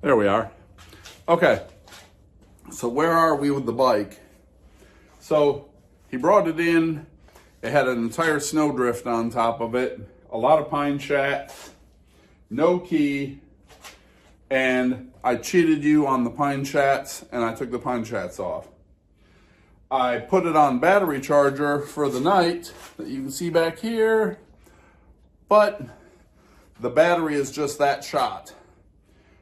There we are. Okay, so where are we with the bike? So he brought it in. It had an entire snowdrift on top of it, a lot of pine shats, no key, and I cheated you on the pine shats and I took the pine shats off. I put it on battery charger for the night that you can see back here, but the battery is just that shot.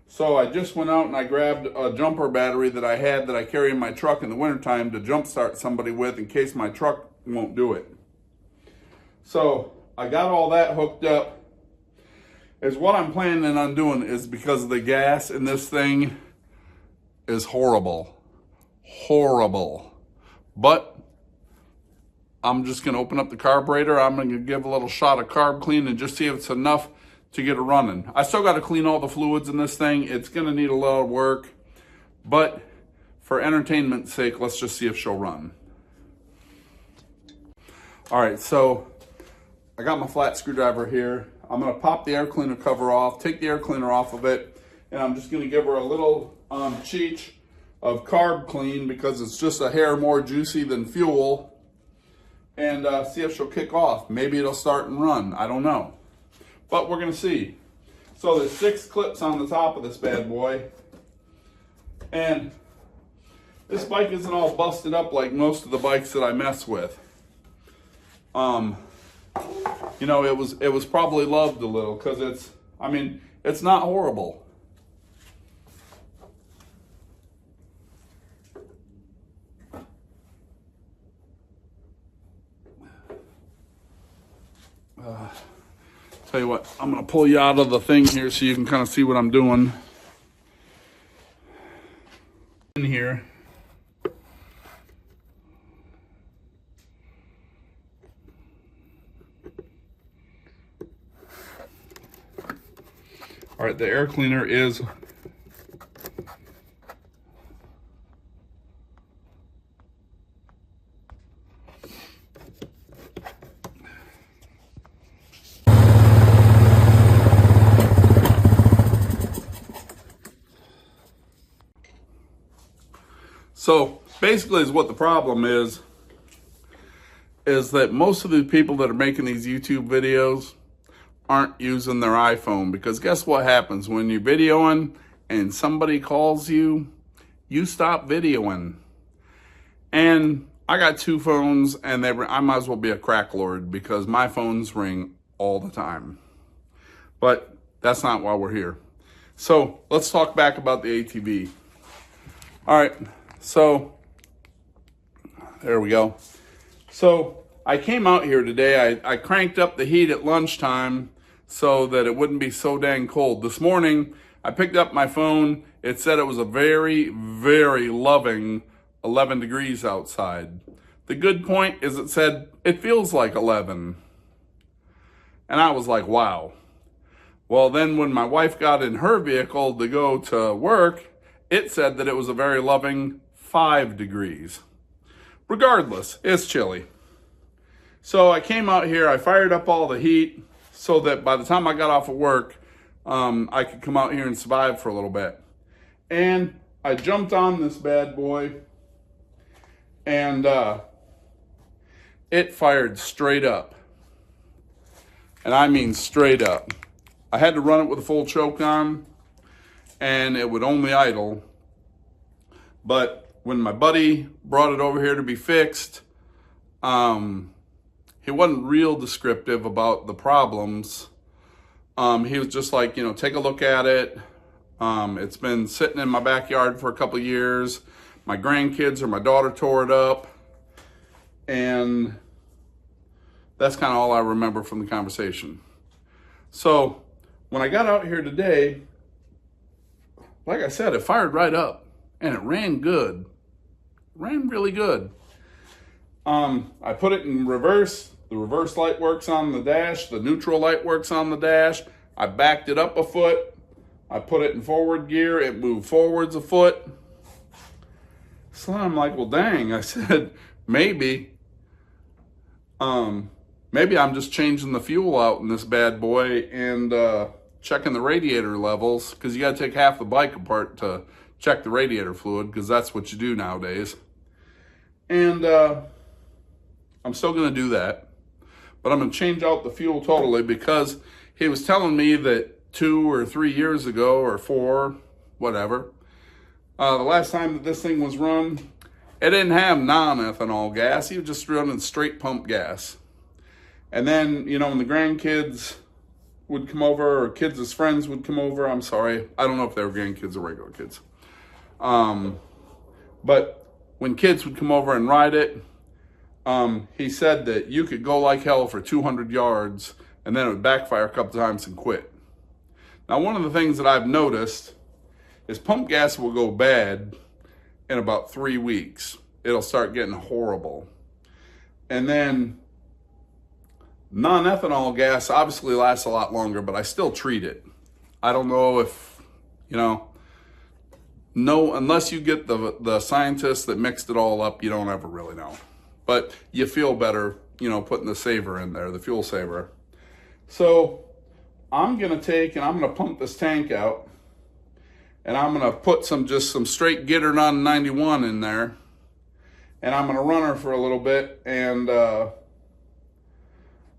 So I just went out and I grabbed a jumper battery that I had that I carry in my truck in the wintertime to jumpstart somebody with in case my truck won't do it. So I got all that hooked up. Is what I'm planning on doing is because the gas in this thing is horrible. Horrible. But I'm just going to open up the carburetor. I'm going to give a little shot of carb clean and just see if it's enough to get it running. I still got to clean all the fluids in this thing. It's going to need a lot of work. But for entertainment's sake, let's just see if she'll run. All right, so I got my flat screwdriver here. I'm going to pop the air cleaner cover off, take the air cleaner off of it, and I'm just going to give her a little cheech of carb clean because it's just a hair more juicy than fuel, and see if she'll kick off. Maybe it'll start and run. I don't know. But we're going to see. So there's 6 clips on the top of this bad boy. And this bike isn't all busted up like most of the bikes that I mess with. You know, it was probably loved a little because it's not horrible. Tell you what, I'm going to pull you out of the thing here so you can kind of see what I'm doing. In here. All right, the air cleaner is so basically is what the problem is that most of the people that are making these YouTube videos aren't using their iPhone, because guess what happens when you're videoing and somebody calls you, you stop videoing. And I got 2 phones and I might as well be a crack lord because my phones ring all the time. But that's not why we're here. So let's talk back about the ATV. All right, so there we go. So I came out here today. I cranked up the heat at lunchtime so that it wouldn't be so dang cold. This morning, I picked up my phone. It said it was a very, very loving 11 degrees outside. The good point is it said it feels like 11. And I was like, wow. Well, then when my wife got in her vehicle to go to work, it said that it was a very loving 5 degrees. Regardless, it's chilly. So I came out here, I fired up all the heat so that by the time I got off of work, I could come out here and survive for a little bit. And I jumped on this bad boy and it fired straight up. And I mean straight up. I had to run it with a full choke on and it would only idle. But when my buddy brought it over here to be fixed, he wasn't real descriptive about the problems. He was just like, you know, take a look at it. It's been sitting in my backyard for a couple of years. My grandkids or my daughter tore it up. And that's kind of all I remember from the conversation. So when I got out here today, like I said, it fired right up and it ran good. Ran really good. I put it in reverse. The reverse light works on the dash. The neutral light works on the dash. I backed it up a foot. I put it in forward gear. It moved forwards a foot. So I'm like, well, dang. I said, maybe I'm just changing the fuel out in this bad boy and checking the radiator levels, because you got to take half the bike apart to check the radiator fluid, because that's what you do nowadays. And I'm still going to do that, but I'm going to change out the fuel totally, because he was telling me that 2 or 3 years ago, or 4, whatever, the last time that this thing was run, it didn't have non-ethanol gas. He was just running straight pump gas. And then, you know, when the grandkids would come over, or kids as friends would come over, I'm sorry, I don't know if they were grandkids or regular kids. But when kids would come over and ride it, he said that you could go like hell for 200 yards and then it would backfire a couple times and quit. Now, one of the things that I've noticed is pump gas will go bad in about 3 weeks. It'll start getting horrible. And then non-ethanol gas obviously lasts a lot longer, but I still treat it. I don't know if, you know, no, unless you get the scientists that mixed it all up, you don't ever really know. But you feel better, you know, putting the saver in there, the fuel saver. So I'm going to take and I'm going to pump this tank out, and I'm going to put just some straight Gitter on 91 in there, and I'm going to run her for a little bit, and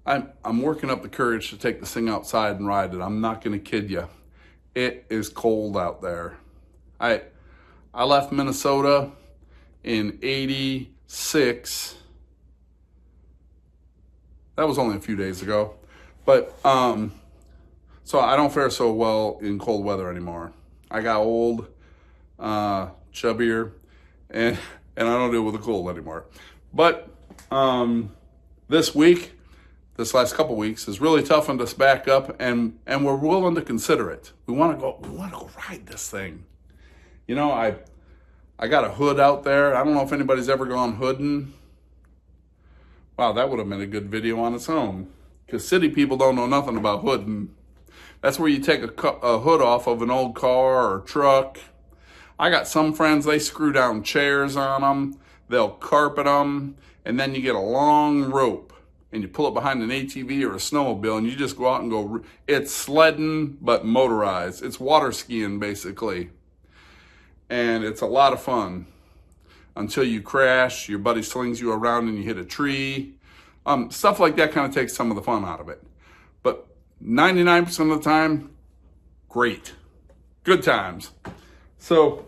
I'm working up the courage to take this thing outside and ride it. I'm not going to kid you. It is cold out there. I left Minnesota in 86. That was only a few days ago. But, so I don't fare so well in cold weather anymore. I got old, chubbier, and I don't deal with the cold anymore. But this last couple weeks has really toughened us back up, and we're willing to consider it. We want to go ride this thing. You know, I got a hood out there. I don't know if anybody's ever gone hooding. Wow, that would have been a good video on its own, because city people don't know nothing about hooding. That's where you take a hood off of an old car or truck. I got some friends, they screw down chairs on them. They'll carpet them, and then you get a long rope, and you pull it behind an ATV or a snowmobile, and you just go out and go. It's sledding, but motorized. It's water skiing, basically. And it's a lot of fun until you crash, your buddy slings you around and you hit a tree. Stuff like that kind of takes some of the fun out of it. But 99% of the time, great. Good times. So,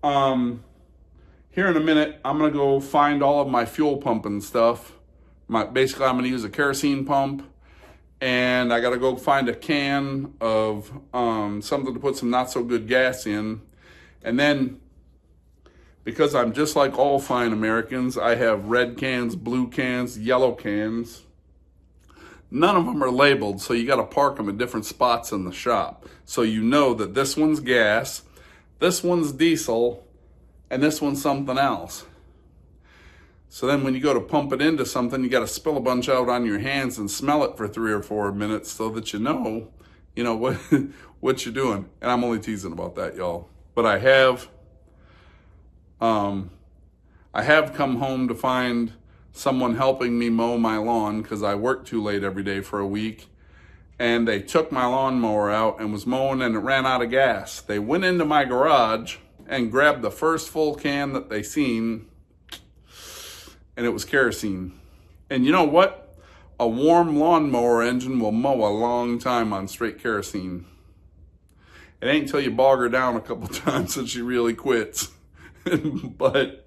here in a minute, I'm going to go find all of my fuel pumping stuff. Basically, I'm going to use a kerosene pump, and I got to go find a can of something to put some not so good gas in. And then, because I'm just like all fine Americans, I have red cans, blue cans, yellow cans. None of them are labeled, so you got to park them at different spots in the shop. So you know that this one's gas, this one's diesel, and this one's something else. So then when you go to pump it into something, you got to spill a bunch out on your hands and smell it for 3 or 4 minutes so that you know what what you're doing. And I'm only teasing about that, y'all. But I have come home to find someone helping me mow my lawn, because I work too late every day for a week. And they took my lawnmower out and was mowing, and it ran out of gas. They went into my garage and grabbed the first full can that they seen, and it was kerosene. And you know what? A warm lawnmower engine will mow a long time on straight kerosene. It ain't until you bog her down a couple times that she really quits. But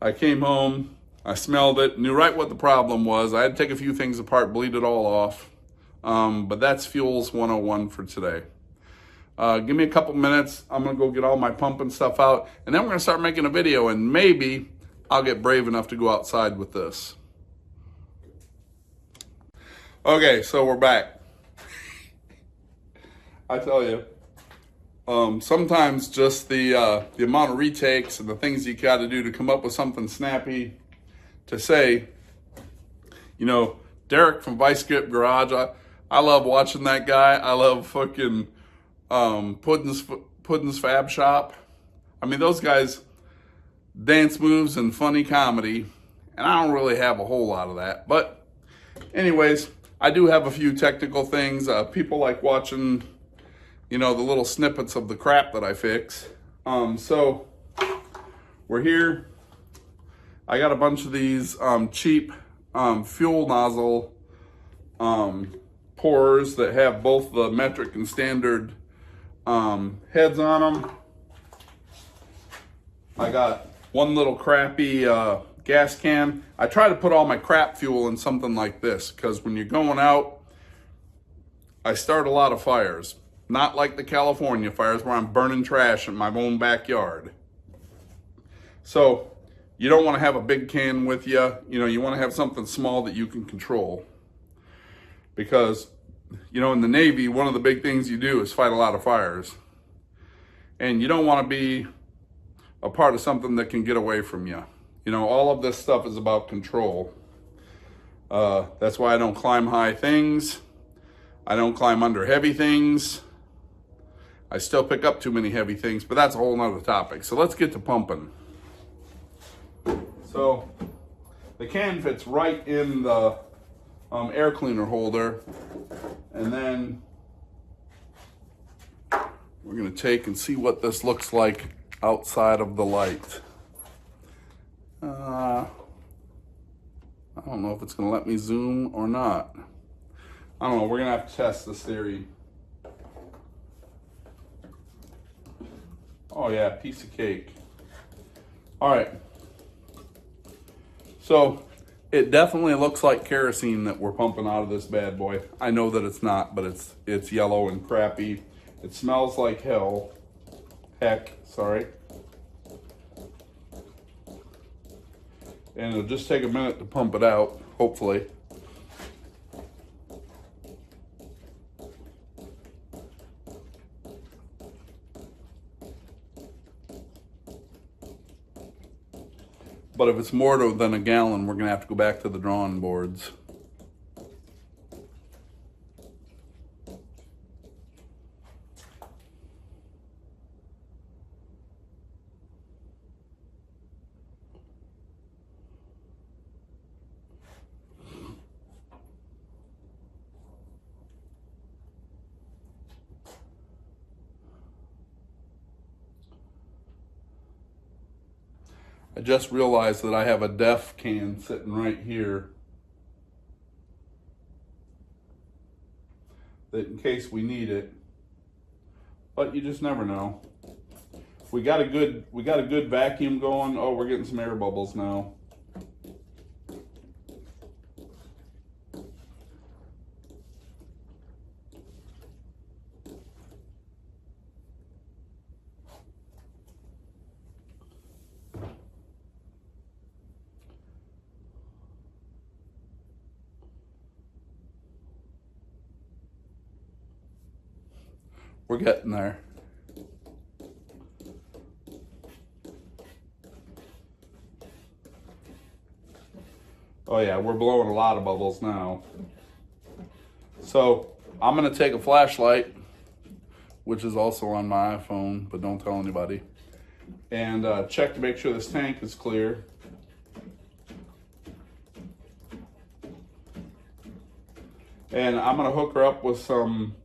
I came home, I smelled it, knew right what the problem was. I had to take a few things apart, bleed it all off. But that's Fuels 101 for today. Give me a couple minutes. I'm going to go get all my pumping stuff out, and then we're going to start making a video, and maybe I'll get brave enough to go outside with this. Okay, so we're back. I tell you, sometimes just the amount of retakes and the things you got to do to come up with something snappy to say. You know, Derek from Vice Grip Garage, I love watching that guy. I love fucking Puddin's Fab Shop. I mean, those guys dance moves and funny comedy, and I don't really have a whole lot of that. But anyways, I do have a few technical things. People like watching you know, the little snippets of the crap that I fix. So we're here. I got a bunch of these cheap fuel nozzle pourers that have both the metric and standard heads on them. I got one little crappy gas can. I try to put all my crap fuel in something like this because when you're going out, I start a lot of fires. Not like the California fires where I'm burning trash in my own backyard. So you don't want to have a big can with you. You know, you want to have something small that you can control. Because, you know, in the Navy, one of the big things you do is fight a lot of fires. And you don't want to be a part of something that can get away from you. You know, all of this stuff is about control. That's why I don't climb high things. I don't climb under heavy things. I still pick up too many heavy things, but that's a whole nother topic. So let's get to pumping. So the can fits right in the air cleaner holder. And then we're gonna take and see what this looks like outside of the light. I don't know if it's gonna let me zoom or not. I don't know, we're gonna have to test this theory. Oh yeah, piece of cake. All right. So it definitely looks like kerosene that we're pumping out of this bad boy. I know that it's not, but it's yellow and crappy. It smells like hell. Heck, sorry. And it'll just take a minute to pump it out, hopefully. But if it's more than a gallon, we're gonna have to go back to the drawing boards. I just realized that I have a def can sitting right here. That in case we need it. But you just never know. We got a good vacuum going. Oh, we're getting some air bubbles now. We're getting there. Oh yeah, we're blowing a lot of bubbles now. So I'm gonna take a flashlight, which is also on my iPhone, but don't tell anybody, and check to make sure this tank is clear. And I'm gonna hook her up with some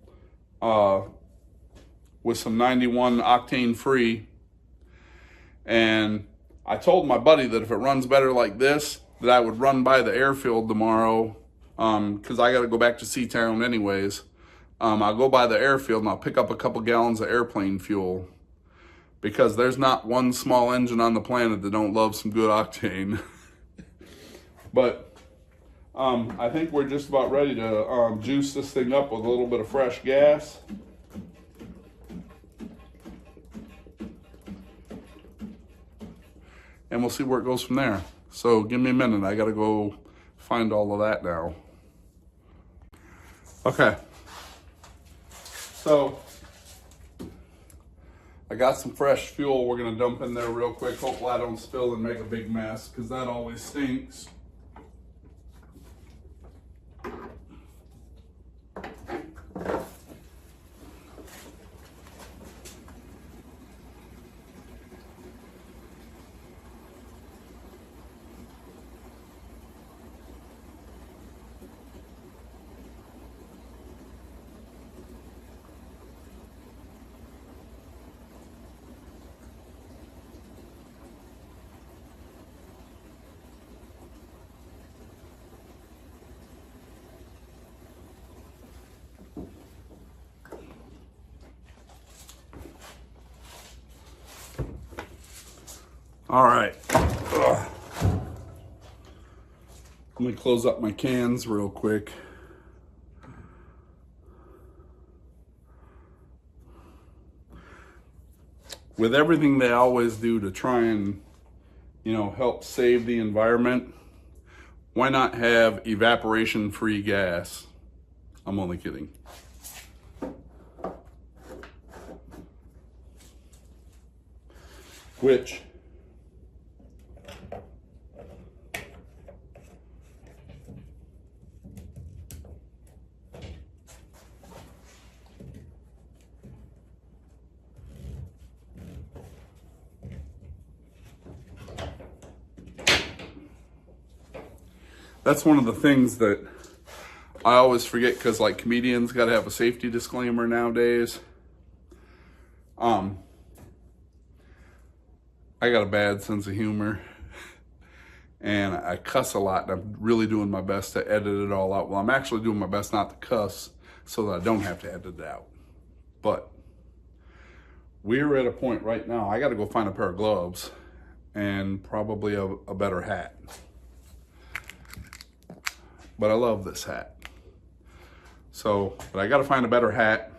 91 octane free. And I told my buddy that if it runs better like this, that I would run by the airfield tomorrow, because I got to go back to Seatown anyways. I'll go by the airfield and I'll pick up a couple gallons of airplane fuel, because there's not one small engine on the planet that don't love some good octane. But I think we're just about ready to juice this thing up with a little bit of fresh gas. And we'll see where it goes from there. So give me a minute, I gotta go find all of that now. Okay. So I got some fresh fuel we're gonna dump in there real quick. Hopefully I don't spill and make a big mess, because that always stinks. All right. Ugh. Let me close up my cans real quick. With everything they always do to try and, help save the environment, why not have evaporation-free gas? I'm only kidding. Which that's one of the things that I always forget, because like comedians got to have a safety disclaimer nowadays. I got a bad sense of humor and I cuss a lot, and I'm really doing my best to edit it all out. Well, I'm actually doing my best not to cuss so that I don't have to edit it out. But we're at a point right now, I got to go find a pair of gloves and probably a better hat. But I love this hat. But I got to find a better hat.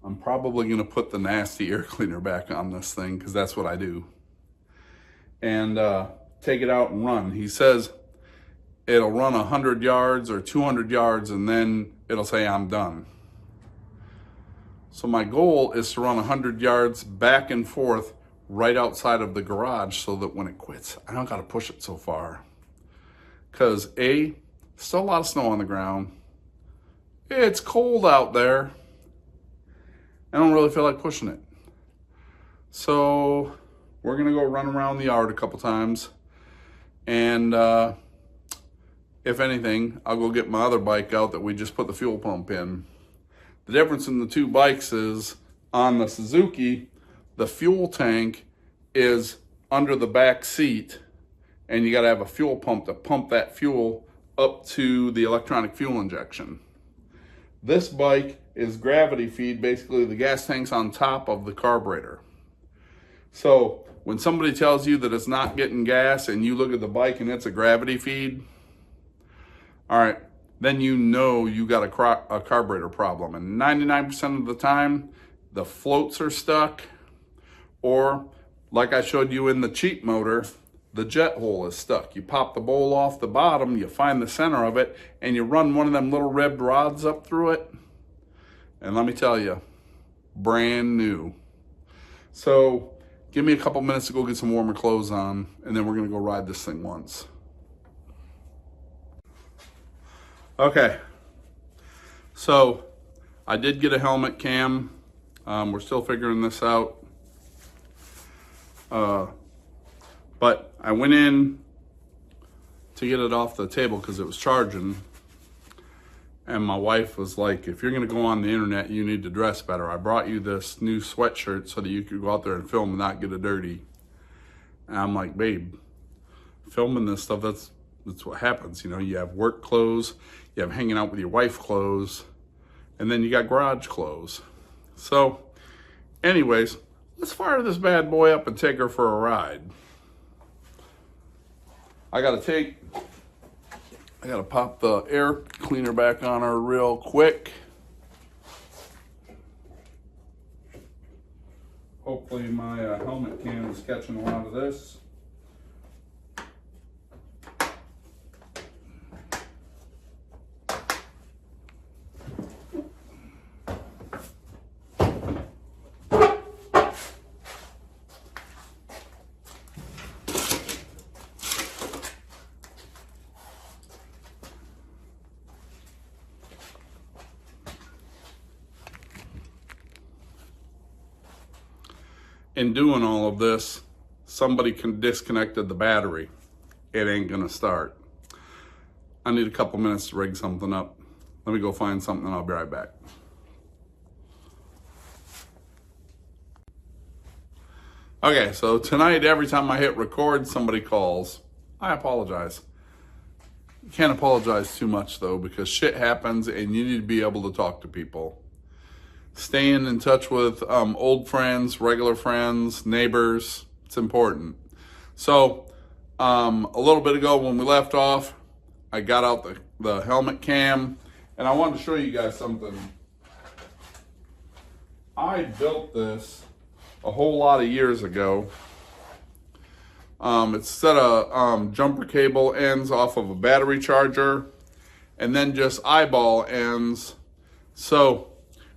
I'm probably going to put the nasty air cleaner back on this thing, because that's what I do. And take it out and run. He says it'll run 100 yards or 200 yards and then it'll say I'm done. So my goal is to run 100 yards back and forth right outside of the garage, so that when it quits, I don't got to push it so far. Because still a lot of snow on the ground. It's cold out there. I don't really feel like pushing it. So we're going to go run around the yard a couple times. And if anything, I'll go get my other bike out that we just put the fuel pump in. The difference in the two bikes is, on the Suzuki, the fuel tank is under the back seat, and you got to have a fuel pump to pump that fuel up to the electronic fuel injection. This bike is gravity feed. Basically, the gas tank's on top of the carburetor. So when somebody tells you that it's not getting gas and you look at the bike and it's a gravity feed, all right, then you know you got a carburetor problem. And 99% of the time, the floats are stuck, or like I showed you in the cheap motor, the jet hole is stuck. You pop the bowl off the bottom, you find the center of it, and you run one of them little ribbed rods up through it. And let me tell you, brand new. So give me a couple minutes to go get some warmer clothes on, and then we're gonna go ride this thing once. Okay, so I did get a helmet cam. We're still figuring this out. But I went in to get it off the table because it was charging. And my wife was like, if you're going to go on the internet, you need to dress better. I brought you this new sweatshirt so that you could go out there and film and not get it dirty. And I'm like, babe, filming this stuff, that's what happens. You have work clothes, you have hanging out with your wife clothes, and then you got garage clothes. So anyways, let's fire this bad boy up and take her for a ride. I gotta pop the air cleaner back on her real quick. Hopefully my helmet cam is catching a lot of this. In doing all of this, somebody disconnected the battery. It ain't gonna start. I need a couple minutes to rig something up. Let me go find something and I'll be right back. Okay, so tonight, every time I hit record, somebody calls. I apologize. You can't apologize too much though, because shit happens and you need to be able to talk to people. staying in touch with old friends, regular friends, neighbors. It's important. So a little bit ago when we left off, I got out the helmet cam, and I wanted to show you guys something. I built this a whole lot of years ago. It's a set of jumper cable ends off of a battery charger, and then just eyeball ends. So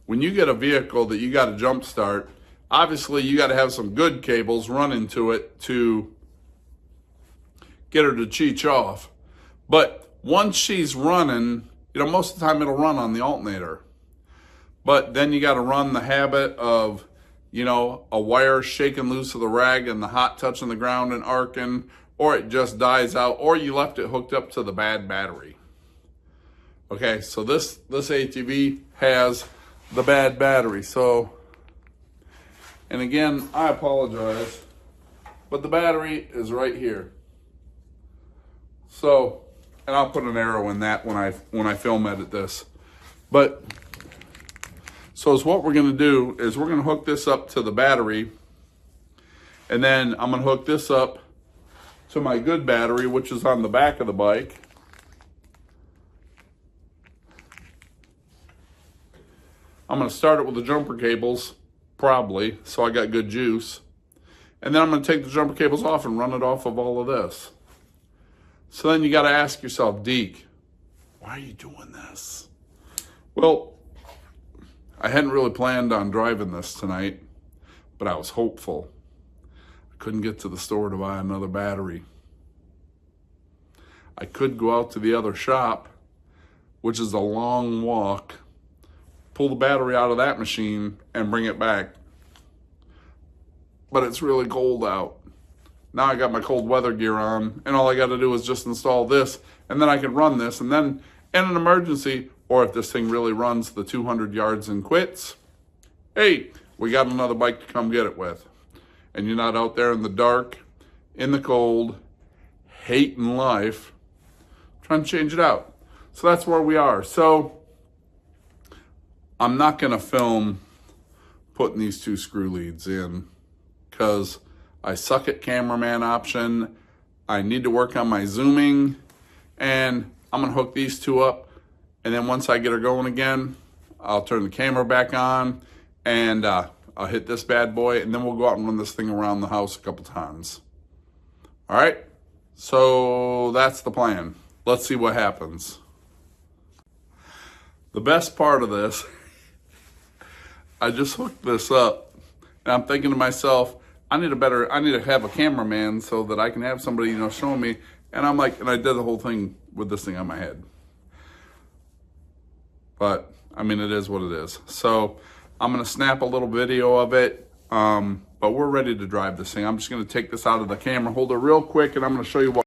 when you get a vehicle that you got to jump start, obviously you got to have some good cables running to it to get her to cheech off. But once she's running, most of the time it'll run on the alternator. But then you got to run the habit of, a wire shaking loose of the rag and the hot touching the ground and arcing, or it just dies out, or you left it hooked up to the bad battery. Okay, so this ATV has the bad battery. So, and again, I apologize, but the battery is right here. So, and I'll put an arrow in that when I film edit this. But so what we're going to do is we're going to hook this up to the battery, and then I'm going to hook this up to my good battery, which is on the back of the bike. I'm going to start it with the jumper cables, probably, so I got good juice. And then I'm going to take the jumper cables off and run it off of all of this. So then you got to ask yourself, Deke, why are you doing this? Well, I hadn't really planned on driving this tonight, but I was hopeful. I couldn't get to the store to buy another battery. I could go out to the other shop, which is a long walk, pull the battery out of that machine and bring it back. But it's really cold out. Now I got my cold weather gear on, and all I got to do is just install this, and then I can run this, and then in an emergency, or if this thing really runs the 200 yards and quits, hey, we got another bike to come get it with. And you're not out there in the dark, in the cold, hating life, trying to change it out. So that's where we are. So I'm not going to film putting these two screw leads in because I suck at cameraman option. I need to work on my zooming, and I'm going to hook these two up. And then once I get her going again, I'll turn the camera back on, and I'll hit this bad boy, and then we'll go out and run this thing around the house a couple times. All right, so that's the plan. Let's see what happens. The best part of this, I just hooked this up, and I'm thinking to myself, I need to have a cameraman so that I can have somebody, showing me. And I'm like, and I did the whole thing with this thing on my head. But I mean, it is what it is. So I'm going to snap a little video of it. But we're ready to drive this thing. I'm just going to take this out of the camera holder real quick, and I'm going to show you what.